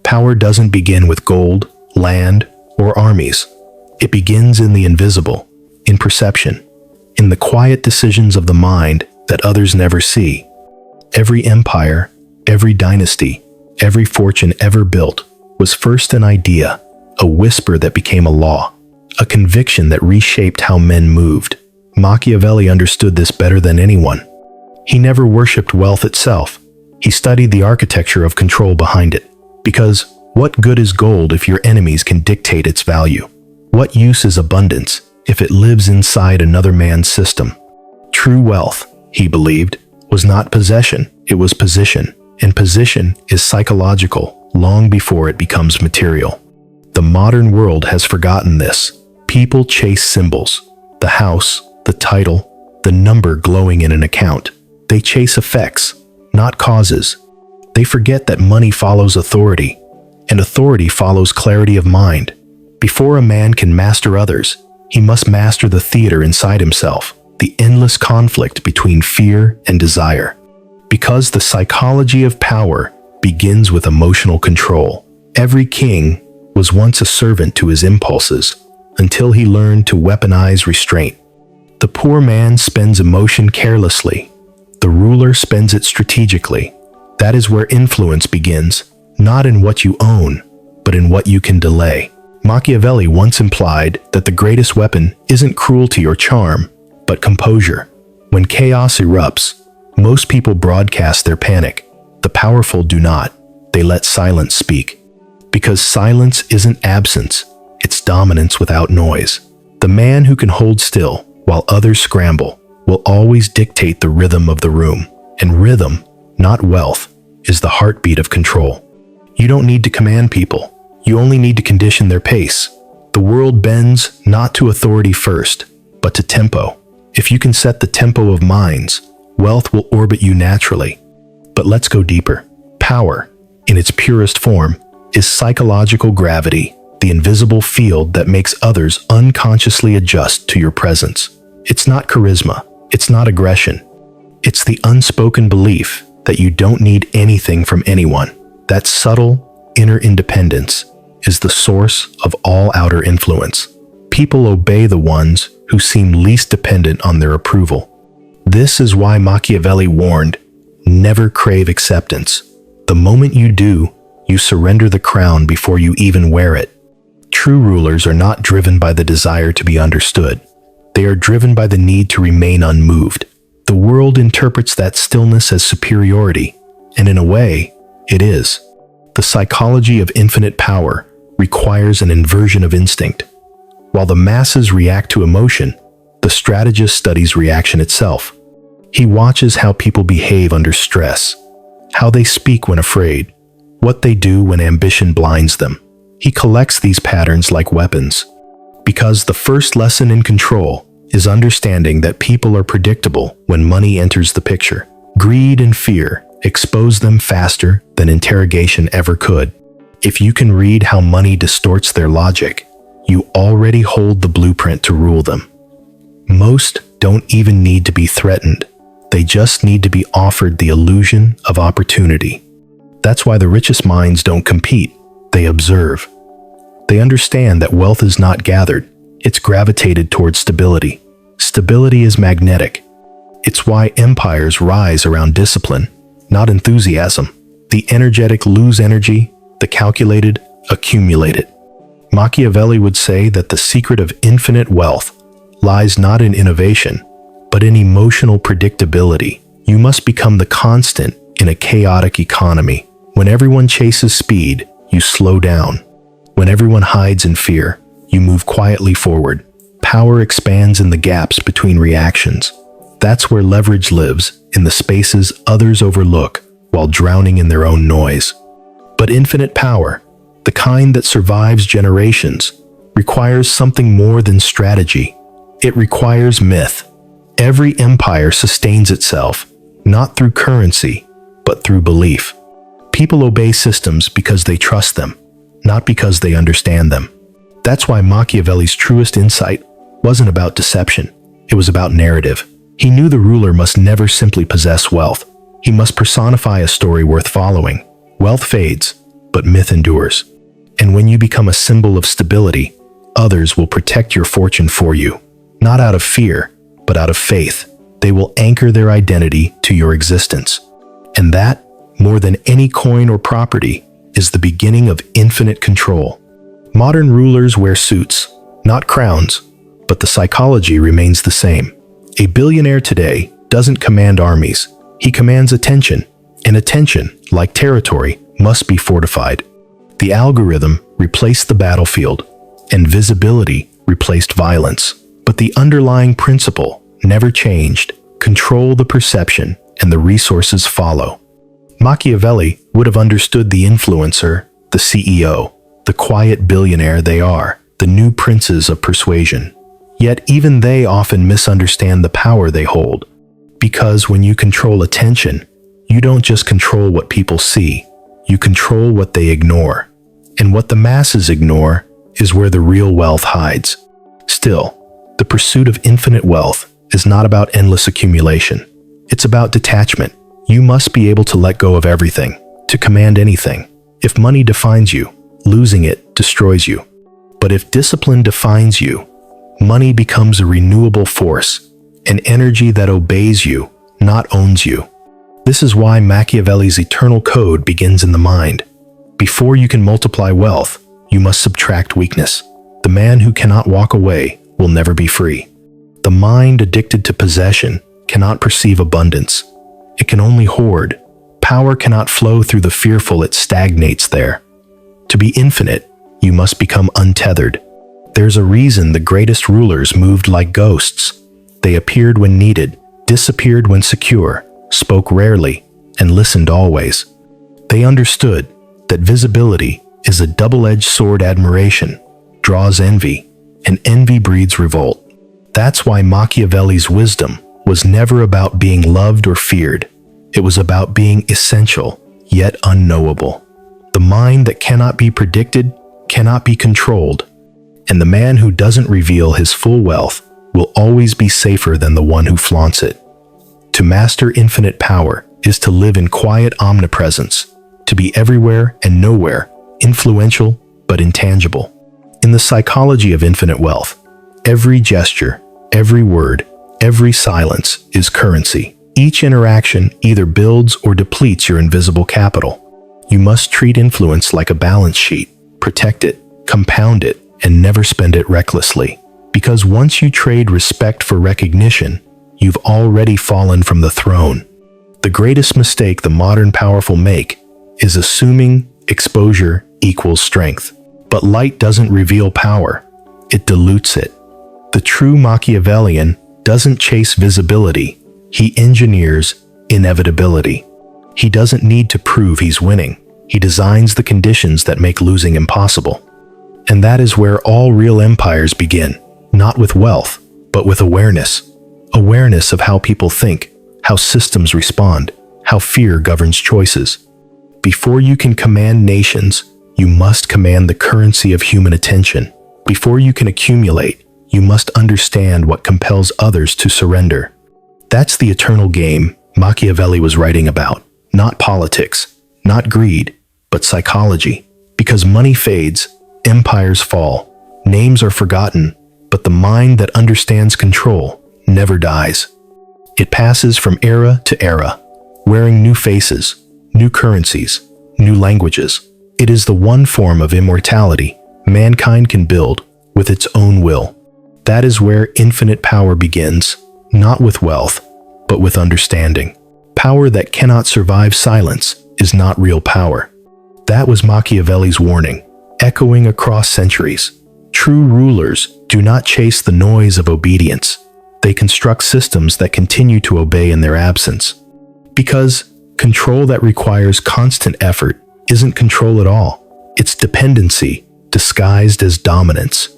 Power doesn't begin with gold, land, or armies. It begins in the invisible, in perception, in the quiet decisions of the mind that others never see. Every empire, every dynasty, every fortune ever built was first an idea, a whisper that became a law, a conviction that reshaped how men moved. Machiavelli understood this better than anyone. He never worshipped wealth itself. He studied the architecture of control behind it. Because what good is gold if your enemies can dictate its value? What use is abundance if it lives inside another man's system? True wealth, he believed, was not possession, it was position. And position is psychological long before it becomes material. The modern world has forgotten this. People chase symbols, the house, the title, the number glowing in an account. They chase effects, not causes. They forget that money follows authority, and authority follows clarity of mind. Before a man can master others, he must master the theater inside himself, the endless conflict between fear and desire. Because the psychology of power begins with emotional control. Every king was once a servant to his impulses until he learned to weaponize restraint. The poor man spends emotion carelessly. The ruler spends it strategically. That is where influence begins, not in what you own, but in what you can delay. Machiavelli once implied that the greatest weapon isn't cruelty or charm, but composure. When chaos erupts, most people broadcast their panic. The powerful do not. They let silence speak. Because silence isn't absence, it's dominance without noise. The man who can hold still while others scramble will always dictate the rhythm of the room. And rhythm, not wealth, is the heartbeat of control. You don't need to command people. You only need to condition their pace. The world bends not to authority first, but to tempo. If you can set the tempo of minds, wealth will orbit you naturally. But let's go deeper. Power, in its purest form, is psychological gravity, the invisible field that makes others unconsciously adjust to your presence. It's not charisma. It's not aggression. It's the unspoken belief that you don't need anything from anyone. That subtle, inner independence is the source of all outer influence. People obey the ones who seem least dependent on their approval. This is why Machiavelli warned, never crave acceptance. The moment you do, you surrender the crown before you even wear it. True rulers are not driven by the desire to be understood. They are driven by the need to remain unmoved. The world interprets that stillness as superiority, and in a way, it is. The psychology of infinite power requires an inversion of instinct. While the masses react to emotion, the strategist studies reaction itself. He watches how people behave under stress, how they speak when afraid, what they do when ambition blinds them. He collects these patterns like weapons. Because the first lesson in control is understanding that people are predictable when money enters the picture. Greed and fear expose them faster than interrogation ever could. If you can read how money distorts their logic, you already hold the blueprint to rule them. Most don't even need to be threatened. They just need to be offered the illusion of opportunity. That's why the richest minds don't compete. They observe. They understand that wealth is not gathered. It's gravitated towards stability. Stability is magnetic. It's why empires rise around discipline, not enthusiasm. The energetic lose energy, the calculated accumulate it. Machiavelli would say that the secret of infinite wealth lies not in innovation, but in emotional predictability. You must become the constant in a chaotic economy. When everyone chases speed, you slow down. When everyone hides in fear, you move quietly forward. Power expands in the gaps between reactions. That's where leverage lives, in the spaces others overlook while drowning in their own noise. But infinite power, the kind that survives generations, requires something more than strategy. It requires myth. Every empire sustains itself, not through currency, but through belief. People obey systems because they trust them, not because they understand them. That's why Machiavelli's truest insight wasn't about deception. It was about narrative. He knew the ruler must never simply possess wealth. He must personify a story worth following. Wealth fades, but myth endures. And when you become a symbol of stability, others will protect your fortune for you, not out of fear, but out of faith. They will anchor their identity to your existence. And that, more than any coin or property, is the beginning of infinite control. Modern rulers wear suits, not crowns, but the psychology remains the same. A billionaire today doesn't command armies. He commands attention, and attention, like territory, must be fortified. The algorithm replaced the battlefield, and visibility replaced violence. But the underlying principle never changed. Control the perception, and the resources follow. Machiavelli would have understood the influencer, the CEO, the quiet billionaire they are, the new princes of persuasion. Yet even they often misunderstand the power they hold. Because when you control attention, you don't just control what people see, you control what they ignore. And what the masses ignore is where the real wealth hides. Still, the pursuit of infinite wealth is not about endless accumulation. It's about detachment. You must be able to let go of everything, to command anything. If money defines you, losing it destroys you. But if discipline defines you, money becomes a renewable force, an energy that obeys you, not owns you. This is why Machiavelli's Eternal Code begins in the mind. Before you can multiply wealth, you must subtract weakness. The man who cannot walk away will never be free. The mind addicted to possession cannot perceive abundance. It can only hoard. Power cannot flow through the fearful, it stagnates there. To be infinite, you must become untethered. There's a reason the greatest rulers moved like ghosts. They appeared when needed, disappeared when secure, spoke rarely, and listened always. They understood that visibility is a double-edged sword. Admiration draws envy, and envy breeds revolt. That's why Machiavelli's wisdom was never about being loved or feared. It was about being essential, yet unknowable. The mind that cannot be predicted cannot be controlled, and the man who doesn't reveal his full wealth will always be safer than the one who flaunts it. To master infinite power is to live in quiet omnipresence, to be everywhere and nowhere, influential but intangible. In the psychology of infinite wealth, every gesture, every word, every silence is currency. Each interaction either builds or depletes your invisible capital. You must treat influence like a balance sheet, protect it, compound it, and never spend it recklessly. Because once you trade respect for recognition, you've already fallen from the throne. The greatest mistake the modern powerful make is assuming exposure equals strength. But light doesn't reveal power, it dilutes it. The true Machiavellian doesn't chase visibility, he engineers inevitability. He doesn't need to prove he's winning. He designs the conditions that make losing impossible. And that is where all real empires begin, not with wealth, but with awareness. Awareness of how people think, how systems respond, how fear governs choices. Before you can command nations, you must command the currency of human attention. Before you can accumulate, you must understand what compels others to surrender. That's the eternal game Machiavelli was writing about. Not politics, not greed, but psychology. Because money fades, empires fall, names are forgotten, but the mind that understands control never dies. It passes from era to era, wearing new faces, new currencies, new languages. It is the one form of immortality mankind can build with its own will. That is where infinite power begins, not with wealth, but with understanding. Power that cannot survive silence is not real power. That was Machiavelli's warning, echoing across centuries. True rulers do not chase the noise of obedience. They construct systems that continue to obey in their absence. Because control that requires constant effort isn't control at all. It's dependency disguised as dominance.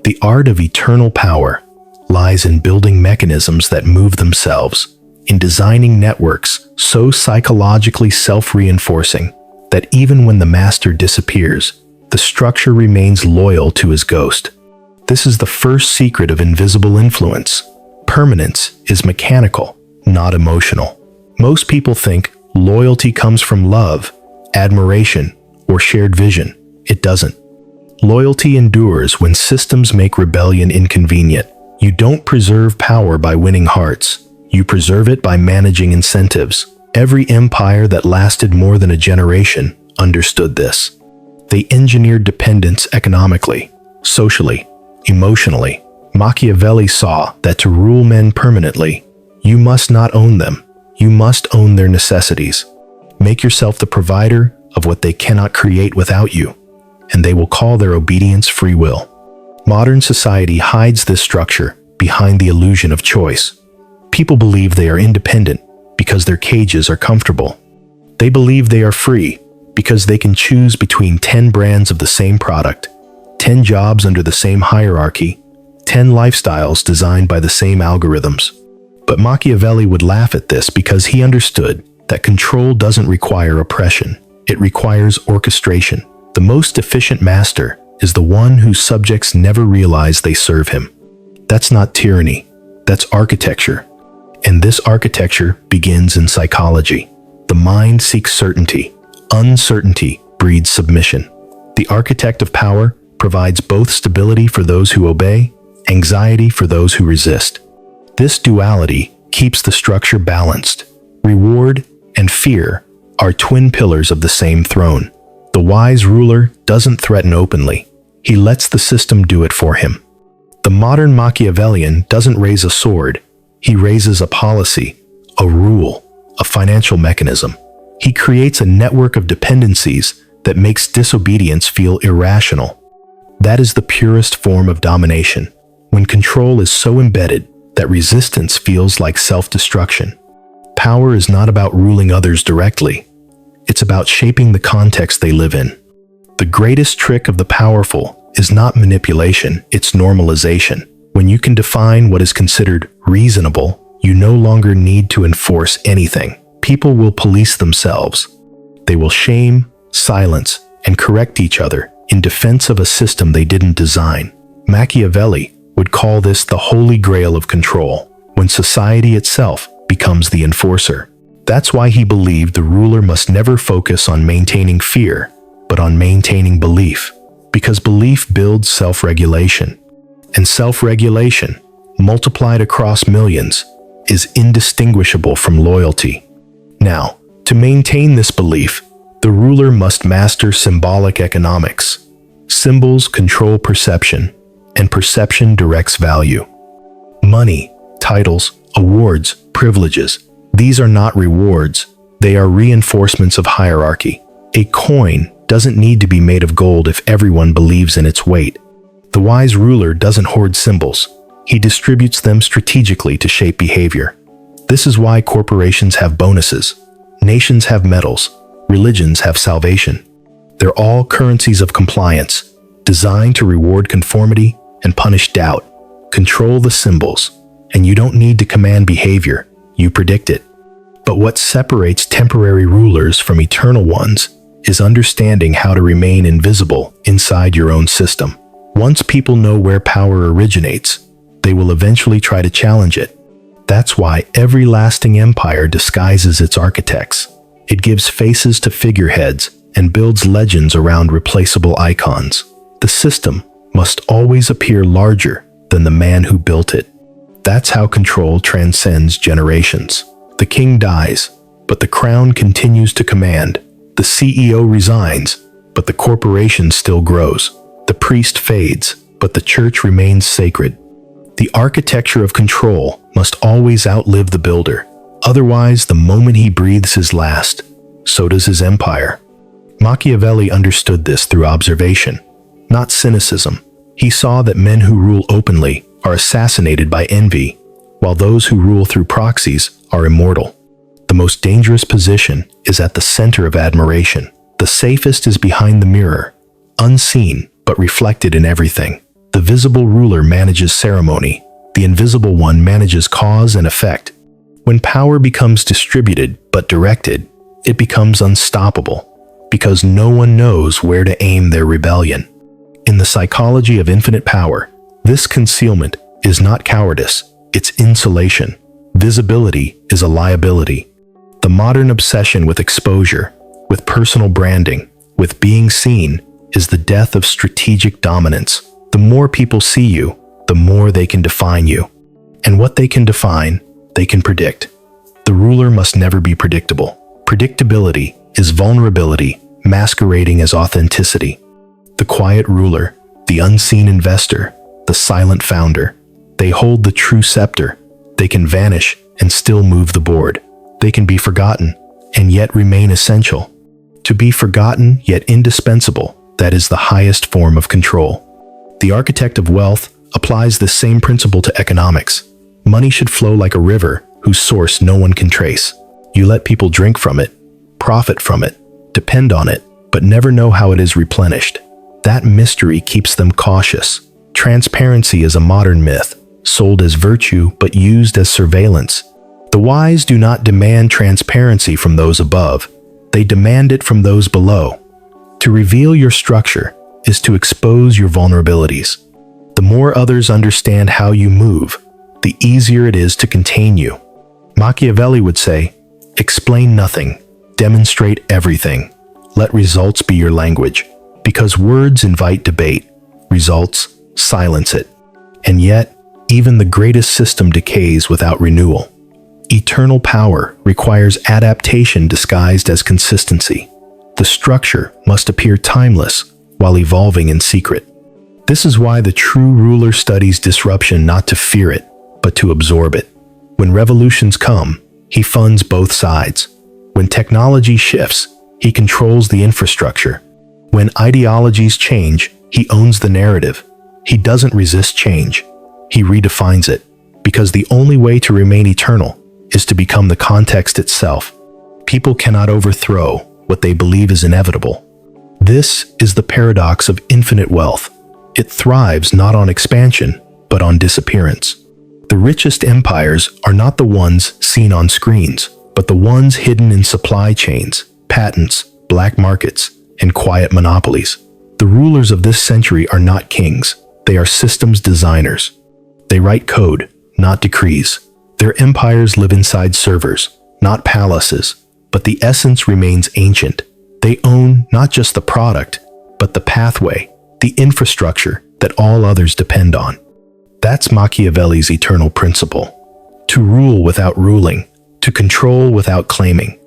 The art of eternal power lies in building mechanisms that move themselves, in designing networks so psychologically self-reinforcing that even when the master disappears, the structure remains loyal to his ghost. This is the first secret of invisible influence. Permanence is mechanical, not emotional. Most people think loyalty comes from love, admiration, or shared vision. It doesn't. Loyalty endures when systems make rebellion inconvenient. You don't preserve power by winning hearts. You preserve it by managing incentives. Every empire that lasted more than a generation understood this. They engineered dependence economically, socially, emotionally. Machiavelli saw that to rule men permanently, you must not own them. You must own their necessities. Make yourself the provider of what they cannot create without you, and they will call their obedience free will. Modern society hides this structure behind the illusion of choice. People believe they are independent because their cages are comfortable. They believe they are free because they can choose between 10 brands of the same product, 10 jobs under the same hierarchy, 10 lifestyles designed by the same algorithms. But Machiavelli would laugh at this because he understood that control doesn't require oppression. It requires orchestration. The most efficient master is the one whose subjects never realize they serve him. That's not tyranny. That's architecture. And this architecture begins in psychology. The mind seeks certainty. Uncertainty breeds submission. The architect of power provides both stability for those who obey, anxiety for those who resist. This duality keeps the structure balanced. Reward and fear are twin pillars of the same throne. The wise ruler doesn't threaten openly. He lets the system do it for him. The modern Machiavellian doesn't raise a sword. He raises a policy, a rule, a financial mechanism. He creates a network of dependencies that makes disobedience feel irrational. That is the purest form of domination, when control is so embedded that resistance feels like self-destruction. Power is not about ruling others directly. It's about shaping the context they live in. The greatest trick of the powerful is not manipulation, it's normalization. When you can define what is considered reasonable, you no longer need to enforce anything. People will police themselves. They will shame, silence, and correct each other in defense of a system they didn't design. Machiavelli would call this the holy grail of control, when society itself becomes the enforcer. That's why he believed the ruler must never focus on maintaining fear, but on maintaining belief, because belief builds self-regulation. And self-regulation, multiplied across millions, is indistinguishable from loyalty. Now, to maintain this belief, the ruler must master symbolic economics. Symbols control perception, and perception directs value. Money, titles, awards, privileges, these are not rewards, they are reinforcements of hierarchy. A coin doesn't need to be made of gold if everyone believes in its weight. The wise ruler doesn't hoard symbols. He distributes them strategically to shape behavior. This is why corporations have bonuses, nations have medals, religions have salvation. They're all currencies of compliance, designed to reward conformity and punish doubt. Control the symbols, and you don't need to command behavior, you predict it. But what separates temporary rulers from eternal ones is understanding how to remain invisible inside your own system. Once people know where power originates, they will eventually try to challenge it. That's why every lasting empire disguises its architects. It gives faces to figureheads and builds legends around replaceable icons. The system must always appear larger than the man who built it. That's how control transcends generations. The king dies, but the crown continues to command. The CEO resigns, but the corporation still grows. The priest fades, but the church remains sacred. The architecture of control must always outlive the builder. Otherwise, the moment he breathes his last, so does his empire. Machiavelli understood this through observation, not cynicism. He saw that men who rule openly are assassinated by envy, while those who rule through proxies are immortal. The most dangerous position is at the center of admiration. The safest is behind the mirror, unseen but reflected in everything. The visible ruler manages ceremony. The invisible one manages cause and effect. When power becomes distributed but directed, it becomes unstoppable, because no one knows where to aim their rebellion. In the psychology of infinite power, this concealment is not cowardice, it's insulation. Visibility is a liability. The modern obsession with exposure, with personal branding, with being seen is the death of strategic dominance. The more people see you, the more they can define you. And what they can define, they can predict. The ruler must never be predictable. Predictability is vulnerability masquerading as authenticity. The quiet ruler, the unseen investor, the silent founder, they hold the true scepter. They can vanish and still move the board. They can be forgotten and yet remain essential. To be forgotten yet indispensable, that is the highest form of control. The architect of wealth applies this same principle to economics. Money should flow like a river whose source no one can trace. You let people drink from it, profit from it, depend on it, but never know how it is replenished. That mystery keeps them cautious. Transparency is a modern myth, sold as virtue but used as surveillance. The wise do not demand transparency from those above. They demand it from those below. To reveal your structure is to expose your vulnerabilities. The more others understand how you move, the easier it is to contain you. Machiavelli would say, explain nothing, demonstrate everything. Let results be your language, because words invite debate, results silence it. And yet, even the greatest system decays without renewal. Eternal power requires adaptation disguised as consistency. The structure must appear timeless while evolving in secret. This is why the true ruler studies disruption not to fear it, but to absorb it. When revolutions come, he funds both sides. When technology shifts, he controls the infrastructure. When ideologies change, he owns the narrative. He doesn't resist change. He redefines it, because the only way to remain eternal is to become the context itself. People cannot overthrow what they believe is inevitable. This is the paradox of infinite wealth. It thrives not on expansion, but on disappearance. The richest empires are not the ones seen on screens, but the ones hidden in supply chains, patents, black markets, and quiet monopolies. The rulers of this century are not kings. They are systems designers. They write code, not decrees. Their empires live inside servers, not palaces, but the essence remains ancient. They own not just the product, but the pathway, the infrastructure that all others depend on. That's Machiavelli's eternal principle. To rule without ruling, to control without claiming.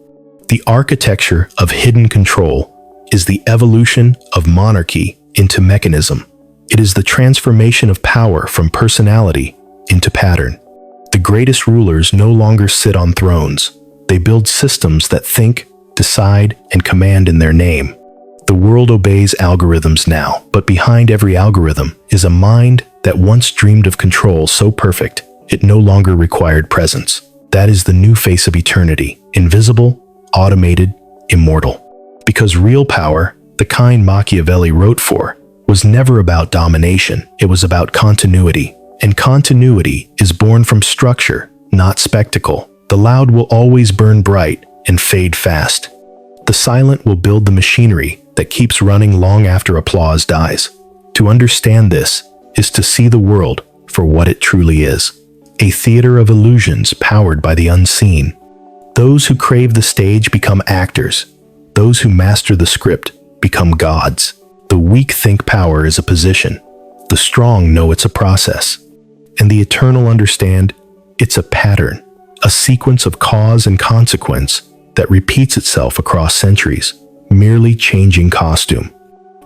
The architecture of hidden control is the evolution of monarchy into mechanism. It is the transformation of power from personality into pattern. The greatest rulers no longer sit on thrones. They build systems that think, decide, and command in their name. The world obeys algorithms now, but behind every algorithm is a mind that once dreamed of control so perfect it no longer required presence. That is the new face of eternity, invisible, automated, immortal. Because real power, the kind Machiavelli wrote for, was never about domination. It was about continuity. And continuity is born from structure, not spectacle. The loud will always burn bright and fade fast. The silent will build the machinery that keeps running long after applause dies. To understand this is to see the world for what it truly is. A theater of illusions powered by the unseen. Those who crave the stage become actors. Those who master the script become gods. The weak think power is a position. The strong know it's a process. And the eternal understand it's a pattern, a sequence of cause and consequence that repeats itself across centuries, merely changing costume.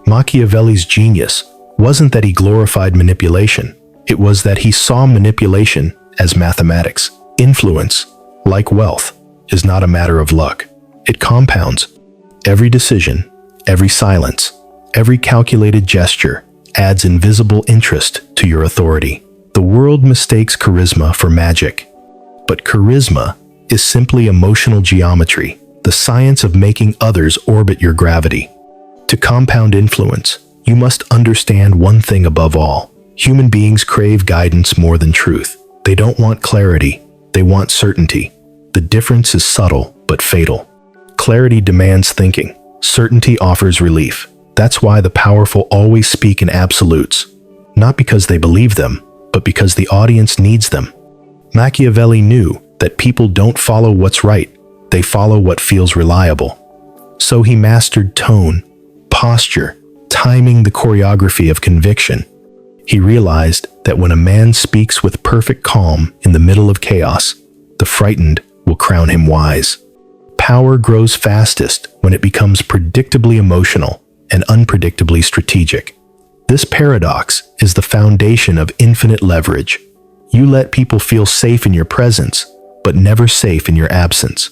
Machiavelli's genius wasn't that he glorified manipulation. It was that he saw manipulation as mathematics. Influence, like wealth, is not a matter of luck. It compounds. Every decision, every silence, every calculated gesture adds invisible interest to your authority. The world mistakes charisma for magic, but charisma is simply emotional geometry, the science of making others orbit your gravity. To compound influence, you must understand one thing above all. Human beings crave guidance more than truth. They don't want clarity, they want certainty. The difference is subtle but fatal. Clarity demands thinking. Certainty offers relief. That's why the powerful always speak in absolutes, not because they believe them, but because the audience needs them. Machiavelli knew that people don't follow what's right, they follow what feels reliable. So he mastered tone, posture, timing the choreography of conviction. He realized that when a man speaks with perfect calm in the middle of chaos, the frightened will crown him wise. Power grows fastest when it becomes predictably emotional and unpredictably strategic. This paradox is the foundation of infinite leverage. You let people feel safe in your presence, but never safe in your absence.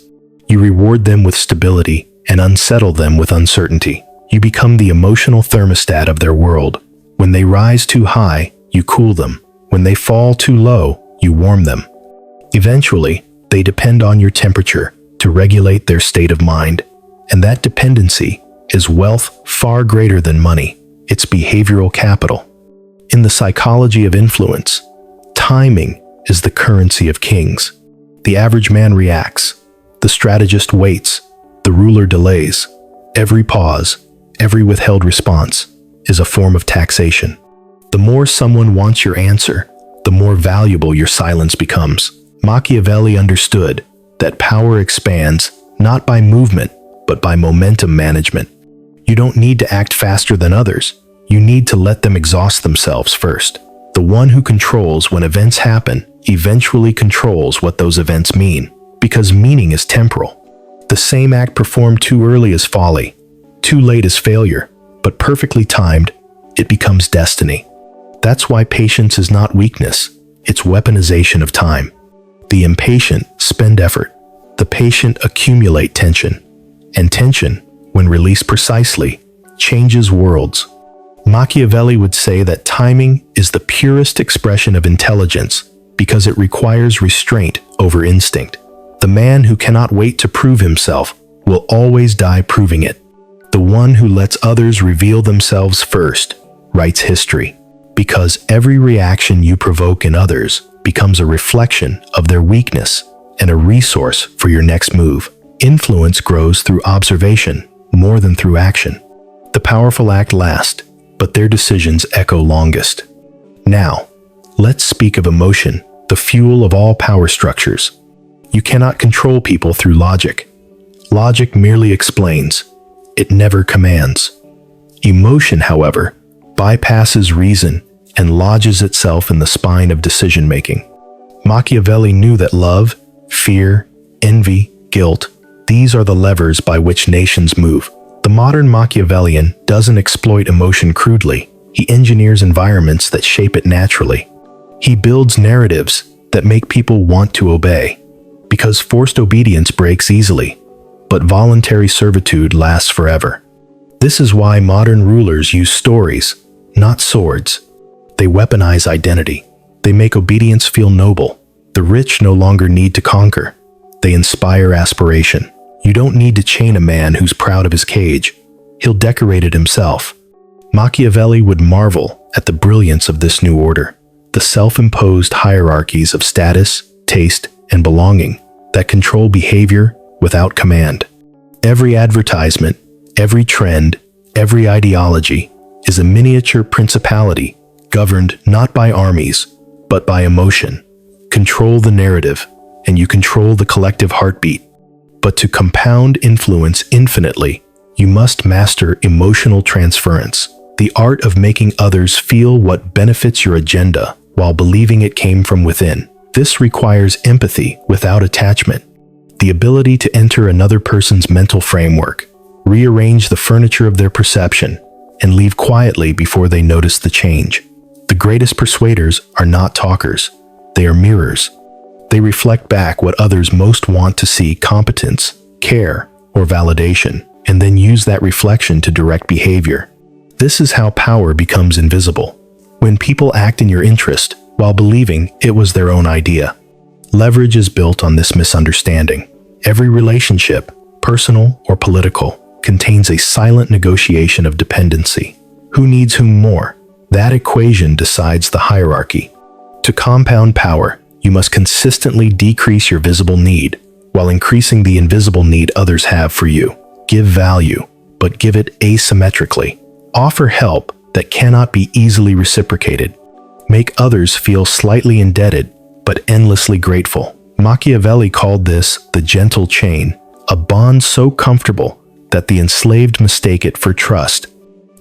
You reward them with stability and unsettle them with uncertainty. You become the emotional thermostat of their world. When they rise too high, you cool them. When they fall too low, you warm them. Eventually, they depend on your temperature to regulate their state of mind. And that dependency is wealth far greater than money. It's behavioral capital. In the psychology of influence, timing is the currency of kings. The average man reacts. The strategist waits. The ruler delays. Every pause, every withheld response is a form of taxation. The more someone wants your answer, the more valuable your silence becomes. Machiavelli understood that power expands not by movement, but by momentum management. You don't need to act faster than others. You need to let them exhaust themselves first. The one who controls when events happen eventually controls what those events mean, because meaning is temporal. The same act performed too early is folly, too late is failure, but perfectly timed, it becomes destiny. That's why patience is not weakness, it's weaponization of time. The impatient spend effort, the patient accumulate tension, and tension, when released precisely, changes worlds. Machiavelli would say that timing is the purest expression of intelligence because it requires restraint over instinct. The man who cannot wait to prove himself will always die proving it. The one who lets others reveal themselves first writes history, because every reaction you provoke in others becomes a reflection of their weakness and a resource for your next move. Influence grows through observation more than through action. The powerful act last, but their decisions echo longest. Now, let's speak of emotion, the fuel of all power structures. You cannot control people through logic. Logic merely explains. It never commands. Emotion, however, bypasses reason and lodges itself in the spine of decision-making. Machiavelli knew that love, fear, envy, guilt, these are the levers by which nations move. The modern Machiavellian doesn't exploit emotion crudely. He engineers environments that shape it naturally. He builds narratives that make people want to obey, because forced obedience breaks easily, but voluntary servitude lasts forever. This is why modern rulers use stories, not swords. They weaponize identity. They make obedience feel noble. The rich no longer need to conquer. They inspire aspiration. You don't need to chain a man who's proud of his cage. He'll decorate it himself. Machiavelli would marvel at the brilliance of this new order, the self-imposed hierarchies of status, taste, and belonging that control behavior without command. Every advertisement, every trend, every ideology is a miniature principality governed not by armies, but by emotion. Control the narrative, and you control the collective heartbeat. But to compound influence infinitely, you must master emotional transference, the art of making others feel what benefits your agenda while believing it came from within. This requires empathy without attachment, the ability to enter another person's mental framework, rearrange the furniture of their perception, and leave quietly before they notice the change. The greatest persuaders are not talkers, they are mirrors. They reflect back what others most want to see: competence, care, or validation, and then use that reflection to direct behavior. This is how power becomes invisible, when people act in your interest while believing it was their own idea. Leverage is built on this misunderstanding. Every relationship, personal or political, contains a silent negotiation of dependency. Who needs whom more? That equation decides the hierarchy. To compound power, you must consistently decrease your visible need while increasing the invisible need others have for you. Give value, but give it asymmetrically. Offer help that cannot be easily reciprocated. Make others feel slightly indebted, but endlessly grateful. Machiavelli called this the gentle chain, a bond so comfortable that the enslaved mistake it for trust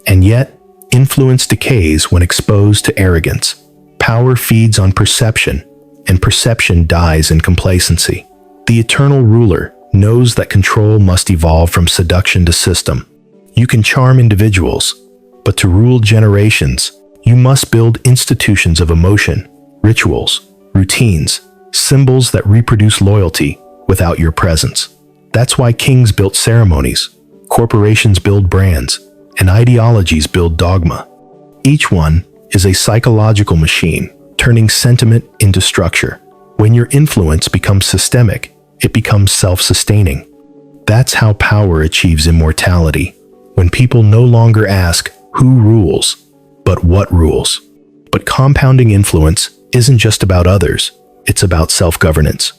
And yet, influence decays when exposed to arrogance. Power feeds on perception, and perception dies in complacency. The eternal ruler knows that control must evolve from seduction to system. You can charm individuals, but to rule generations, you must build institutions of emotion, rituals, routines, symbols that reproduce loyalty without your presence. That's why kings built ceremonies, corporations build brands, and ideologies build dogma. Each one is a psychological machine, turning sentiment into structure. When your influence becomes systemic, it becomes self-sustaining. That's how power achieves immortality, when people no longer ask who rules, but what rules. But compounding influence isn't just about others, it's about self-governance.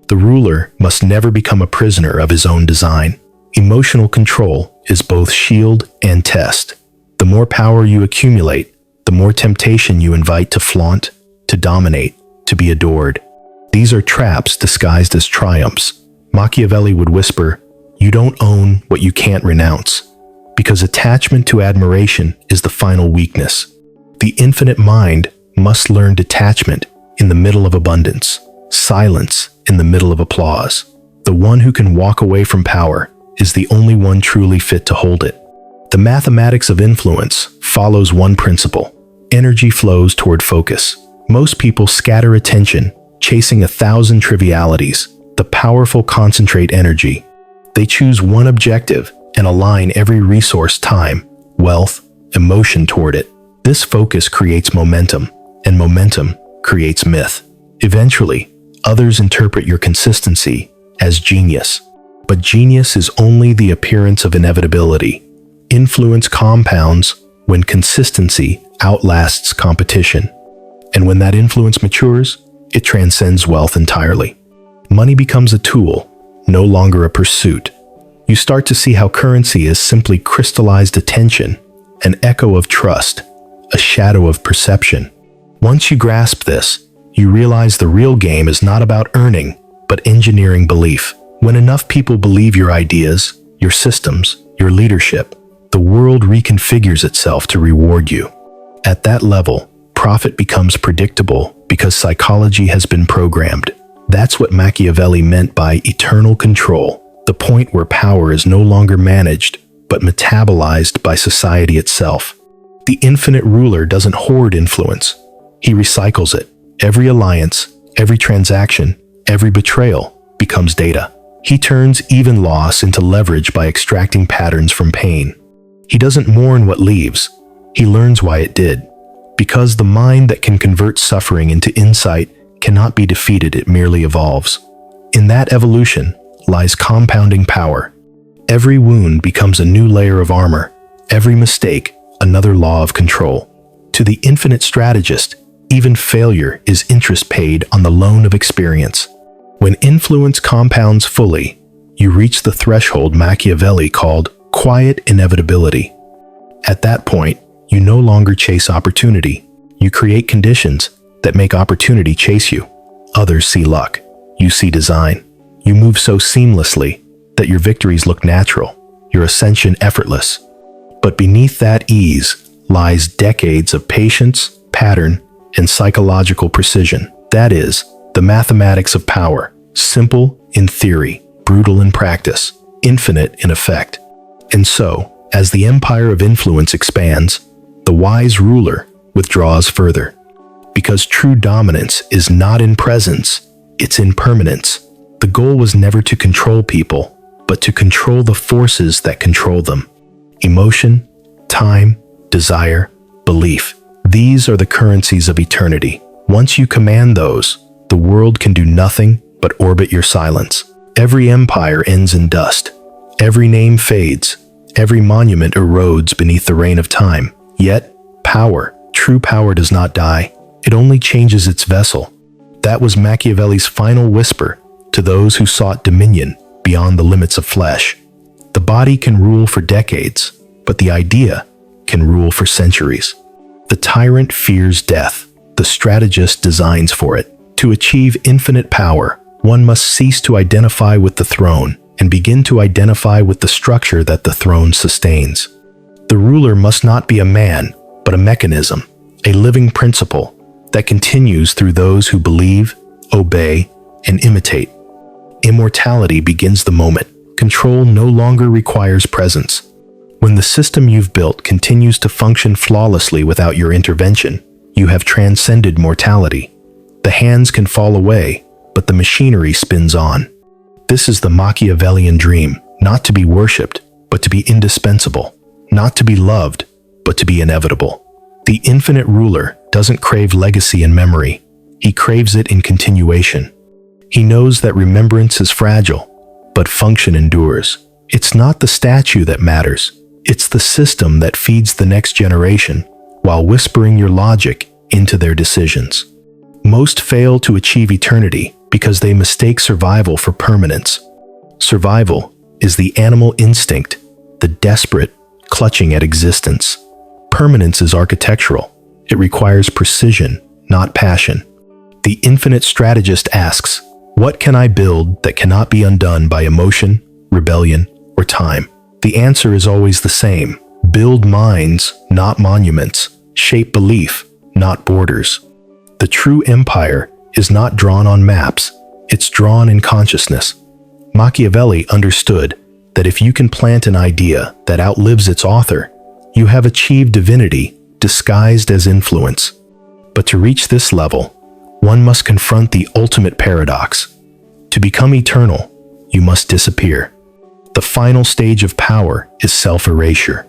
The ruler must never become a prisoner of his own design. Emotional control is both shield and test. The more power you accumulate, the more temptation you invite to flaunt, to dominate, to be adored. These are traps disguised as triumphs. Machiavelli would whisper, "You don't own what you can't renounce," because attachment to admiration is the final weakness. The infinite mind must learn detachment in the middle of abundance, silence in the middle of applause. The one who can walk away from power is the only one truly fit to hold it. The mathematics of influence follows one principle. Energy flows toward focus. Most people scatter attention, chasing 1,000 trivialities. The powerful concentrate energy. They choose one objective and align every resource, time, wealth, emotion toward it. This focus creates momentum, and momentum creates myth. Eventually, others interpret your consistency as genius. But genius is only the appearance of inevitability. Influence compounds when consistency outlasts competition. And when that influence matures, it transcends wealth entirely. Money becomes a tool, no longer a pursuit. You start to see how currency is simply crystallized attention, an echo of trust, a shadow of perception. Once you grasp this, you realize the real game is not about earning, but engineering belief. When enough people believe your ideas, your systems, your leadership, the world reconfigures itself to reward you. At that level, profit becomes predictable because psychology has been programmed. That's what Machiavelli meant by eternal control, the point where power is no longer managed, but metabolized by society itself. The infinite ruler doesn't hoard influence. He recycles it. Every alliance, every transaction, every betrayal becomes data. He turns even loss into leverage by extracting patterns from pain. He doesn't mourn what leaves. He learns why it did. Because the mind that can convert suffering into insight cannot be defeated, it merely evolves. In that evolution lies compounding power. Every wound becomes a new layer of armor. Every mistake, another law of control. To the infinite strategist, even failure is interest paid on the loan of experience. When influence compounds fully, you reach the threshold Machiavelli called quiet inevitability. At that point, you no longer chase opportunity. You create conditions that make opportunity chase you. Others see luck. You see design. You move so seamlessly that your victories look natural, your ascension effortless. But beneath that ease lies decades of patience, pattern, and psychological precision. That is, the mathematics of power, simple in theory, brutal in practice, infinite in effect. And so, as the empire of influence expands, the wise ruler withdraws further. Because true dominance is not in presence, it's in permanence. The goal was never to control people, but to control the forces that control them. Emotion, time, desire, belief. These are the currencies of eternity. Once you command those, the world can do nothing but orbit your silence. Every empire ends in dust. Every name fades. Every monument erodes beneath the rain of time. Yet, power, true power does not die. It only changes its vessel. That was Machiavelli's final whisper to those who sought dominion beyond the limits of flesh. The body can rule for decades, but the idea can rule for centuries. The tyrant fears death. The strategist designs for it. To achieve infinite power, one must cease to identify with the throne and begin to identify with the structure that the throne sustains. The ruler must not be a man, but a mechanism, a living principle that continues through those who believe, obey, and imitate. Immortality begins the moment control no longer requires presence. When the system you've built continues to function flawlessly without your intervention, you have transcended mortality. The hands can fall away, but the machinery spins on. This is the Machiavellian dream, not to be worshipped, but to be indispensable, not to be loved, but to be inevitable. The infinite ruler doesn't crave legacy and memory. He craves it in continuation. He knows that remembrance is fragile, but function endures. It's not the statue that matters. It's the system that feeds the next generation while whispering your logic into their decisions. Most fail to achieve eternity because they mistake survival for permanence. Survival is the animal instinct, the desperate, clutching at existence. Permanence is architectural. It requires precision, not passion. The infinite strategist asks, what can I build that cannot be undone by emotion, rebellion, or time? The answer is always the same. Build minds, not monuments. Shape belief, not borders. The true empire is not drawn on maps. It's drawn in consciousness. Machiavelli understood that if you can plant an idea that outlives its author, you have achieved divinity disguised as influence. But to reach this level, one must confront the ultimate paradox. To become eternal, you must disappear. The final stage of power is self-erasure.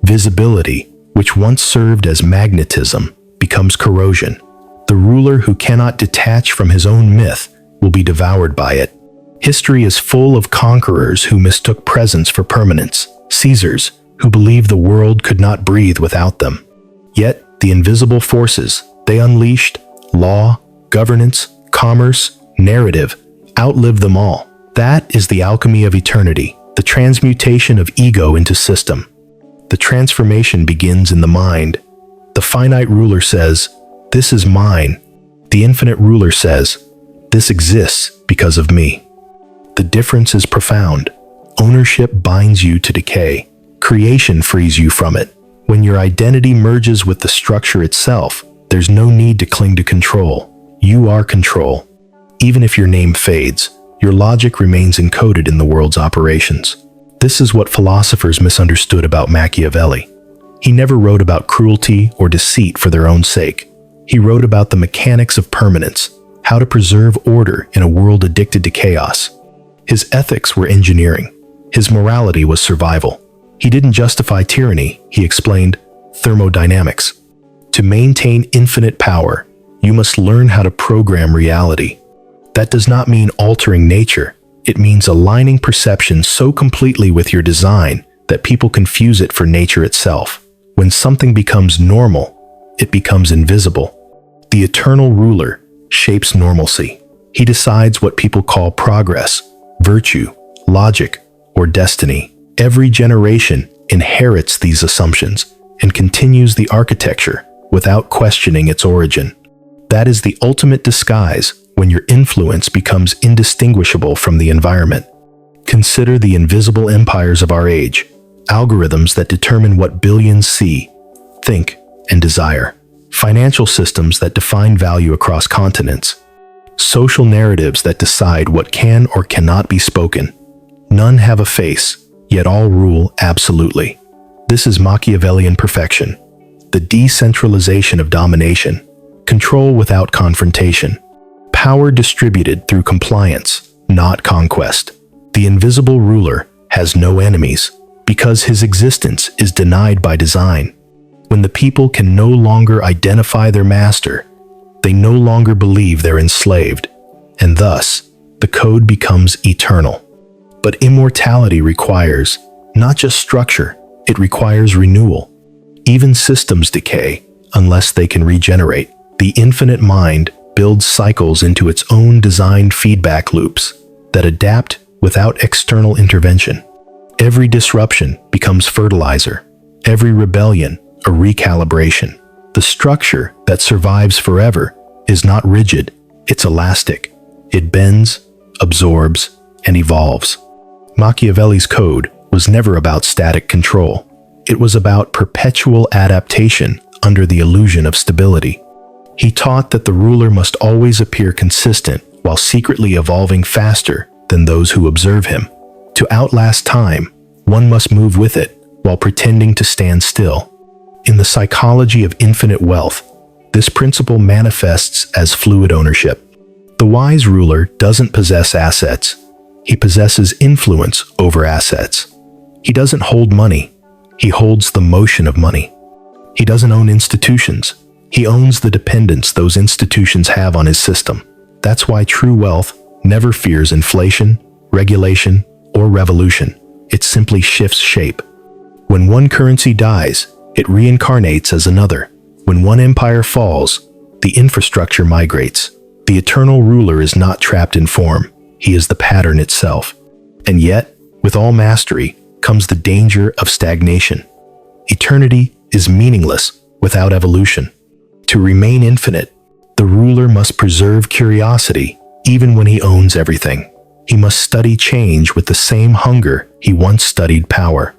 Visibility, which once served as magnetism, becomes corrosion. The ruler who cannot detach from his own myth will be devoured by it. History is full of conquerors who mistook presence for permanence, Caesars who believed the world could not breathe without them. Yet, the invisible forces they unleashed, law, governance, commerce, narrative, outlived them all. That is the alchemy of eternity, the transmutation of ego into system. The transformation begins in the mind. The finite ruler says, "This is mine." The infinite ruler says, "This exists because of me." The difference is profound. Ownership binds you to decay. Creation frees you from it. When your identity merges with the structure itself, there's no need to cling to control. You are control. Even if your name fades, your logic remains encoded in the world's operations. This is what philosophers misunderstood about Machiavelli. He never wrote about cruelty or deceit for their own sake. He wrote about the mechanics of permanence, how to preserve order in a world addicted to chaos. His ethics were engineering. His morality was survival. He didn't justify tyranny, he explained thermodynamics. To maintain infinite power, you must learn how to program reality. That does not mean altering nature. It means aligning perception so completely with your design that people confuse it for nature itself. When something becomes normal, it becomes invisible. The eternal ruler shapes normalcy. He decides what people call progress, virtue, logic, or destiny. Every generation inherits these assumptions and continues the architecture without questioning its origin. That is the ultimate disguise when your influence becomes indistinguishable from the environment. Consider the invisible empires of our age, algorithms that determine what billions see, think, and desire, financial systems that define value across continents, social narratives that decide what can or cannot be spoken. None have a face, yet all rule absolutely. This is Machiavellian perfection, the decentralization of domination, control without confrontation, power distributed through compliance, not conquest. The invisible ruler has no enemies because his existence is denied by design. When the people can no longer identify their master, they no longer believe they're enslaved, and thus, the code becomes eternal. But immortality requires not just structure, it requires renewal. Even systems decay unless they can regenerate. The infinite mind builds cycles into its own designed feedback loops that adapt without external intervention. Every disruption becomes fertilizer, every rebellion a recalibration. The structure that survives forever is not rigid, it's elastic. It bends, absorbs, and evolves. Machiavelli's code was never about static control. It was about perpetual adaptation under the illusion of stability. He taught that the ruler must always appear consistent while secretly evolving faster than those who observe him. To outlast time, one must move with it while pretending to stand still. In the psychology of infinite wealth, this principle manifests as fluid ownership. The wise ruler doesn't possess assets. He possesses influence over assets. He doesn't hold money. He holds the motion of money. He doesn't own institutions. He owns the dependence those institutions have on his system. That's why true wealth never fears inflation, regulation, or revolution. It simply shifts shape. When one currency dies, it reincarnates as another. When one empire falls, the infrastructure migrates. The eternal ruler is not trapped in form. He is the pattern itself. And yet, with all mastery, comes the danger of stagnation. Eternity is meaningless without evolution. To remain infinite, the ruler must preserve curiosity even when he owns everything. He must study change with the same hunger he once studied power.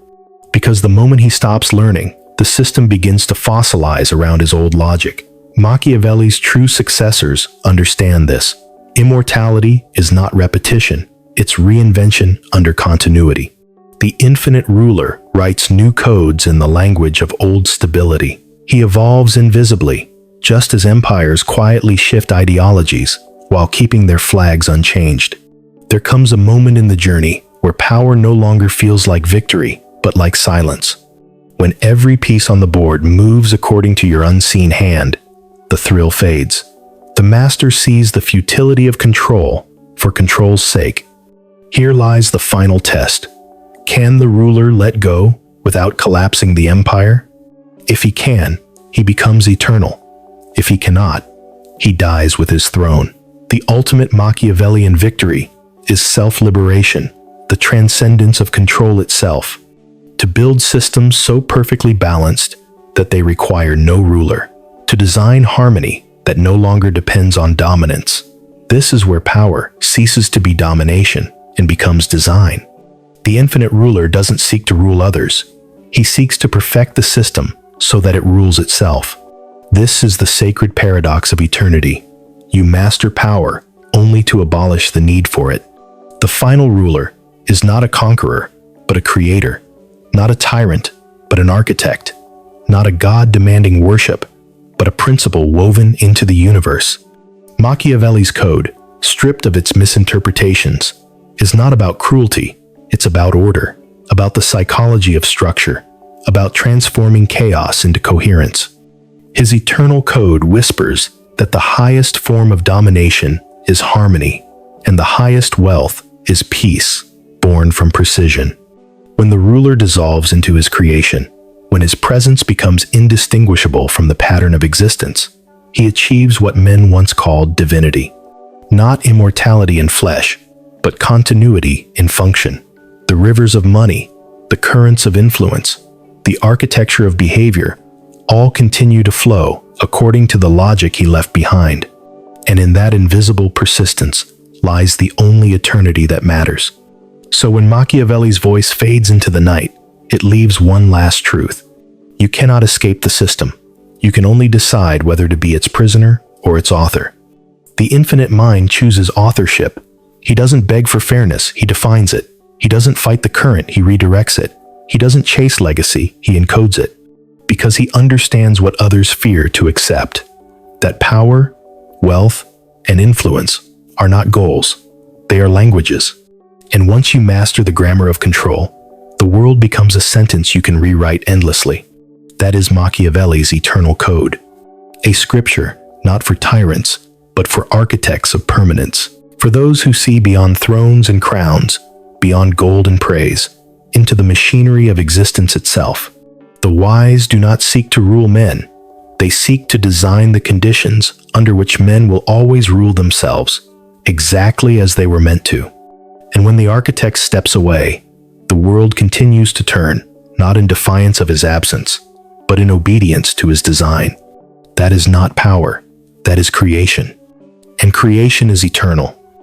Because the moment he stops learning, the system begins to fossilize around his old logic. Machiavelli's true successors understand this. Immortality is not repetition, it's reinvention under continuity. The infinite ruler writes new codes in the language of old stability. He evolves invisibly, just as empires quietly shift ideologies while keeping their flags unchanged. There comes a moment in the journey where power no longer feels like victory, but like silence. When every piece on the board moves according to your unseen hand, the thrill fades. The master sees the futility of control for control's sake. Here lies the final test. Can the ruler let go without collapsing the empire? If he can, he becomes eternal. If he cannot, he dies with his throne. The ultimate Machiavellian victory is self-liberation, the transcendence of control itself. To build systems so perfectly balanced that they require no ruler. To design harmony that no longer depends on dominance. This is where power ceases to be domination and becomes design. The infinite ruler doesn't seek to rule others. He seeks to perfect the system so that it rules itself. This is the sacred paradox of eternity. You master power only to abolish the need for it. The final ruler is not a conqueror, but a creator. Not a tyrant, but an architect. Not a god demanding worship, but a principle woven into the universe. Machiavelli's code, stripped of its misinterpretations, is not about cruelty. It's about order, about the psychology of structure, about transforming chaos into coherence. His eternal code whispers that the highest form of domination is harmony, and the highest wealth is peace, born from precision. When the ruler dissolves into his creation, when his presence becomes indistinguishable from the pattern of existence, he achieves what men once called divinity. Not immortality in flesh, but continuity in function. The rivers of money, the currents of influence, the architecture of behavior, all continue to flow according to the logic he left behind. And in that invisible persistence lies the only eternity that matters. So when Machiavelli's voice fades into the night, it leaves one last truth. You cannot escape the system. You can only decide whether to be its prisoner or its author. The infinite mind chooses authorship. He doesn't beg for fairness, he defines it. He doesn't fight the current, he redirects it. He doesn't chase legacy, he encodes it. Because he understands what others fear to accept. That power, wealth, and influence are not goals. They are languages. And once you master the grammar of control, the world becomes a sentence you can rewrite endlessly. That is Machiavelli's Eternal Code. A scripture not for tyrants, but for architects of permanence. For those who see beyond thrones and crowns, beyond gold and praise, into the machinery of existence itself. The wise do not seek to rule men. They seek to design the conditions under which men will always rule themselves, exactly as they were meant to. And when the architect steps away, the world continues to turn, not in defiance of his absence, but in obedience to his design. That is not power, that is creation. And creation is eternal.